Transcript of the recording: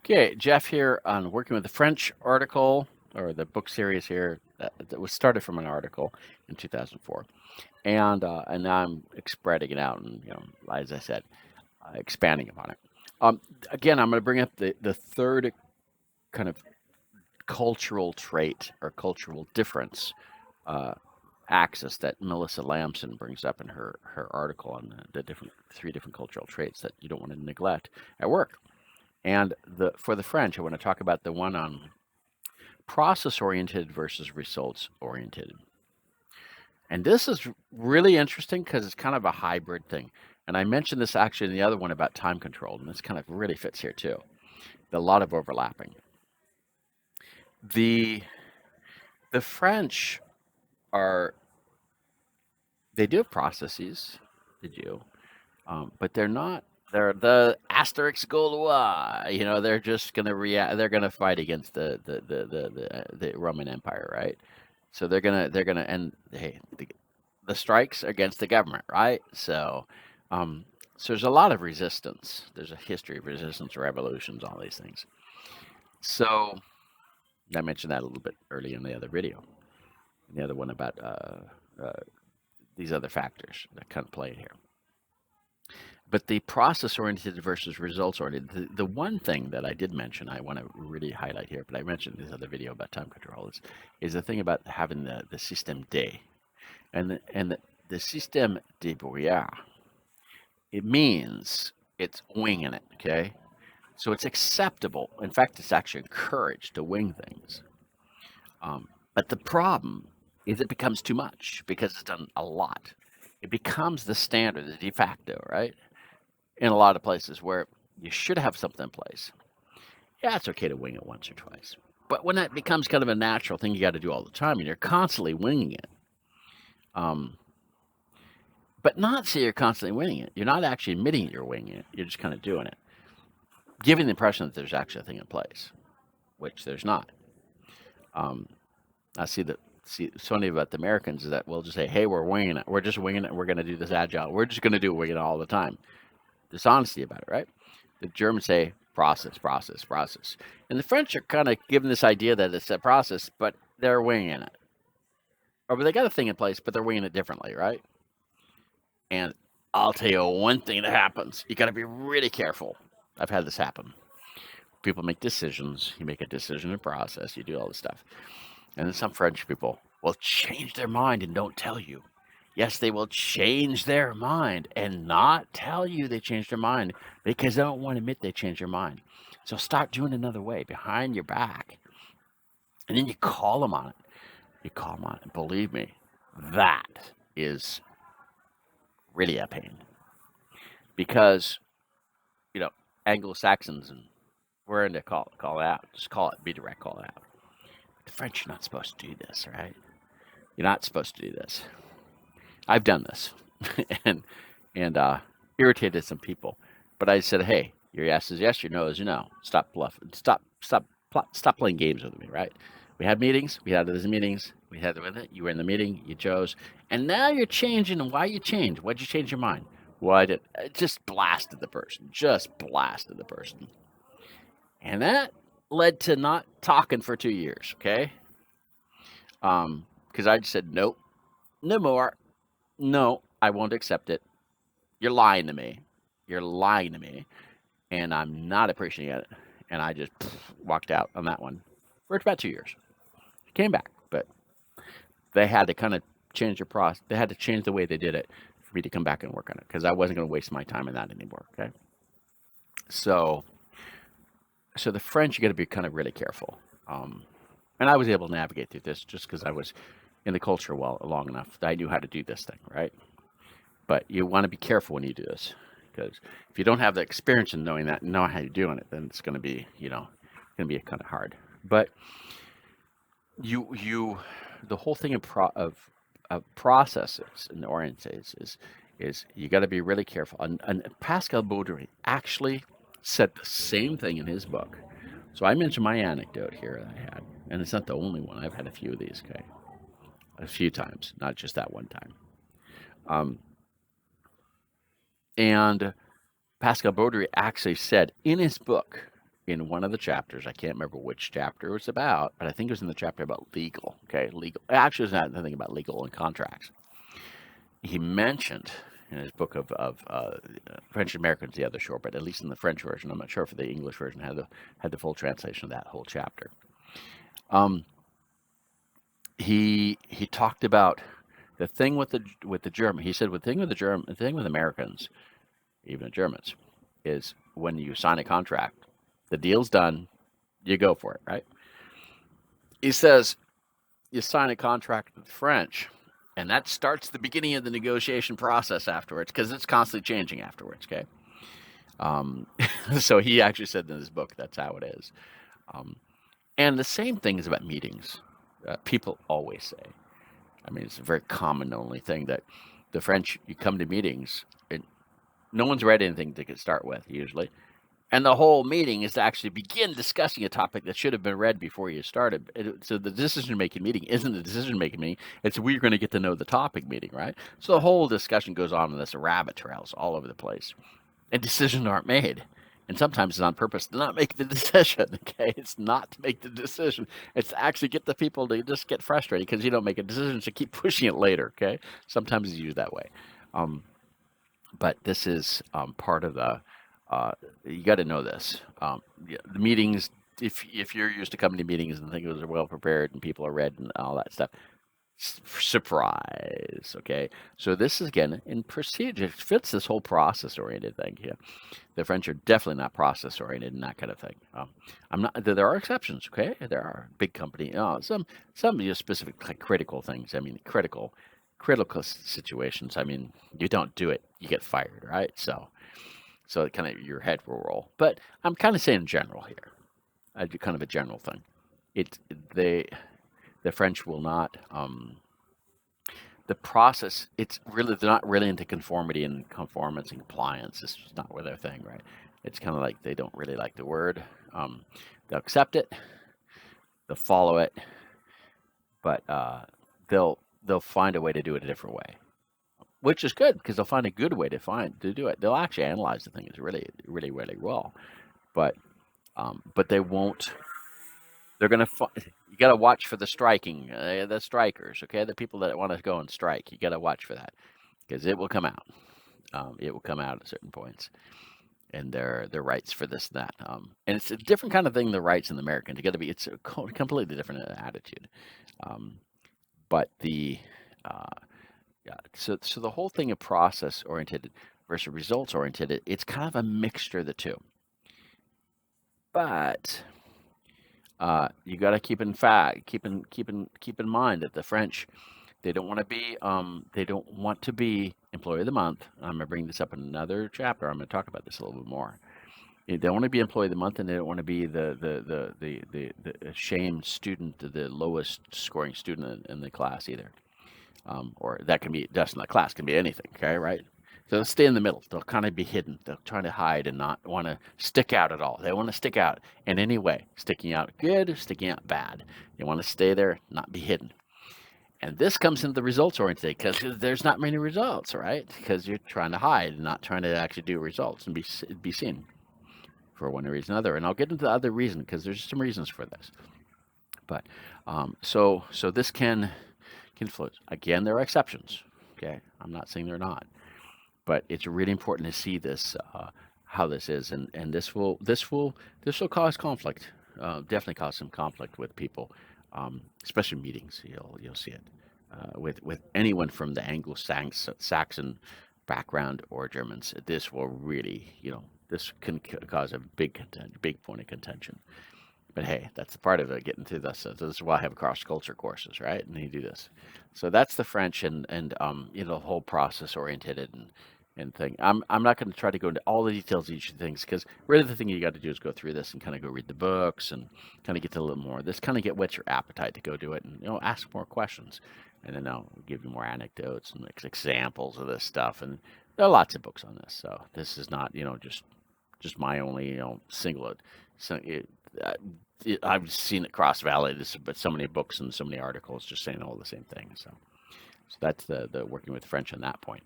Okay, Jeff here on working with the French article or the book series here that was started from an article in 2004, and now I'm spreading it out and as I said, expanding upon it. Um, Again, I'm going to bring up the third kind of cultural trait or cultural difference uh, axis that Melissa Lamson brings up in her article on the different three different cultural traits that you don't want to neglect at work. And for the French, I want to talk about the one on process oriented versus results oriented. And this is really interesting because it's kind of a hybrid thing. And I mentioned this actually in the other one about time control, and this kind of really fits here too. A lot of overlapping. The the French are they do have processes, they do, but they're not. They're the Asterix Gaulois. They're just gonna react. They're gonna fight against the Roman Empire, right? So they're gonna and hey, the strikes against the government, right? Um, so there's a lot of resistance. There's a history of resistance, revolutions, all these things. So I mentioned that a little bit early in the other video, and the other one about these other factors that kind of play here. But the process oriented versus results oriented, the one thing that I did mention, I want to really highlight here, but I mentioned in this other video about time control, is the thing about having the système D. And the système débrouillard, it means it's winging it, okay? So it's acceptable. In fact, it's actually encouraged to wing things. But the problem is it becomes too much because it's done a lot. It becomes the standard, the de facto, right? In a lot of places where you should have something in place. Yeah, it's okay to wing it once or twice. But when that becomes kind of a natural thing you got to do all the time and you're constantly winging it, um, but not say you're constantly winging it. You're not actually admitting you're winging it. You're just kind of doing it, giving the impression that there's actually a thing in place, which there's not. Um, I see so many about the Americans is that we'll just say, "Hey, we're winging it. We're just winging it. We're going to do this agile. We're just going to do winging it all the time." Dishonesty about it, right? The Germans say process, process, process, and the French are kind of given this idea that it's a process, but they're winging it, or they got a thing in place, but they're winging it differently, right? And I'll tell you one thing that happens: you got to be really careful. I've had this happen. People make decisions. You make a decision in process. You do all this stuff. And then some French people will change their mind and don't tell you. Yes, they will change their mind and not tell you they changed their mind because they don't want to admit they changed their mind. So start doing it another way behind your back. And then you call them on it. You call them on it. Believe me, that is really a pain. Because, you know, Anglo Saxons and we're into call it out. Just call it, be direct, call it out. The French are not supposed to do this, right? You're not supposed to do this. I've done this and and irritated some people. But I said, hey, your yes is yes, your no is no. Stop bluffing. Stop playing games with me, right? We had meetings. We had those meetings. We had with it. You were in the meeting. You chose, and now you're changing. And why you change? Why'd you change your mind? Why did just blasted the person? Just blasted the person, and that led to not talking for 2 years. Okay, because I just said nope, no more. No, I won't accept it. You're lying to me. You're lying to me. And I'm not appreciating it. And I just walked out on that one for about 2 years. Came back, but they had to kind of change their process. They had to change the way they did it for me to come back and work on it because I wasn't going to waste my time in that anymore. Okay. So, so the French, you got to be kind of really careful. Um, and I was able to navigate through this just because I was in the culture long enough that I knew how to do this thing, right? But you want to be careful when you do this because if you don't have the experience in knowing that, know how you're doing it, then it's going to be, going to be kind of hard. But the whole thing of processes and orientates is you got to be really careful. And Pascal Baudry actually said the same thing in his book. So I mentioned my anecdote here that I had, and it's not the only one. I've had a few of these, okay, a few times, not just that one time. Um, and Pascal Baudry actually said in his book in one of the chapters. I can't remember which chapter it was about, but I think it was in the chapter about legal. Okay, legal. Actually, it's not nothing about legal and contracts. He mentioned in his book of French Americans, the other shore, but at least in the French version, I'm not sure if the English version had the full translation of that whole chapter. Um, he talked about the thing with the German. He said the thing with Americans, even the Germans, is when you sign a contract, the deal's done, you go for it, right? He says you sign a contract with the French, and that starts the beginning of the negotiation process afterwards because it's constantly changing afterwards. Okay, um, so he actually said in his book that's how it is. Um, and the same thing is about meetings. People always say, I mean, it's a very common only thing that the French, you come to meetings, and no one's read anything to start with usually. And the whole meeting is to actually begin discussing a topic that should have been read before you started. So the decision-making meeting isn't the decision-making meeting. It's we're going to get to know the topic meeting, right? So the whole discussion goes on in this rabbit trails all over the place. And decisions aren't made. And sometimes it's on purpose to not make the decision, okay? It's not to make the decision. It's to actually get the people to just get frustrated because you don't make a decision, so keep pushing it later, okay? Sometimes it's used that way. Um, but this is part of the you got to know this. The meetings, if you're used to coming to meetings and think it was well prepared and people are read and all that stuff, surprise. Okay, so this is again in procedure. It fits this whole process oriented thing here. The French are definitely not process oriented and that kind of thing. I'm not. There are exceptions. Okay, there are big company. Some specific like critical things. I mean, critical situations. I mean, you don't do it, you get fired, right? So kind of your head will roll. But I'm kind of saying general here. I do kind of a general thing. It they the French will not. The process. It's really they're not really into conformity and conformance and compliance. It's just not where their thing, right? It's kind of like they don't really like the word. They'll accept it. They'll follow it, but they'll find a way to do it a different way, which is good because they'll find a good way to do it. They'll actually analyze the things really well, but they won't. They're gonna. You got to watch for the strikers. Okay, the people that want to go and strike. You got to watch for that because it will come out. It will come out at certain points, and their rights for this and that. And it's a different kind of thing. The rights in the Americans. You got to be. It's a completely different attitude. But the yeah. So the whole thing of process oriented versus results oriented. It's kind of a mixture of the two. But you got to keep in mind that the French they don't want to be employee of the month. I'm gonna bring this up in another chapter. I'm gonna talk about this a little bit more. They don't want to be employee of the month, and they don't want to be the shamed student, the lowest scoring student in the class either. Or that can be just in the class can be anything. Okay, right? So they'll stay in the middle. They'll kind of be hidden. They'll try to hide and not want to stick out at all. They want to stick out in any way. Sticking out good, sticking out bad. They want to stay there, not be hidden. And this comes into the results oriented because there's not many results, right? Because you're trying to hide and not trying to actually do results and be seen for one reason or another. And I'll get into the other reason because there's some reasons for this. But so this can influence. Again, there are exceptions. Okay, I'm not saying they're not, but it's really important to see this how this is, and this will cause conflict. Definitely cause some conflict with people, especially meetings. You'll see it with anyone from the Anglo-Saxon background or Germans. This will really, this can cause a big point of contention. But hey, that's the part of it, getting through this. So this is why I have cross culture courses, right? And you do this. So that's the French and the whole process oriented and thing. I'm not going to try to go into all the details of each of the things because really the thing you got to do is go through this and kind of go read the books and kind of get to a little more. This kind of whet your appetite to go do it and ask more questions, and then I'll give you more anecdotes and examples of this stuff. And there are lots of books on this, so this is not just my only single. So I've seen it cross valley, but so many books and so many articles just saying all the same thing. So that's the working with French on that point.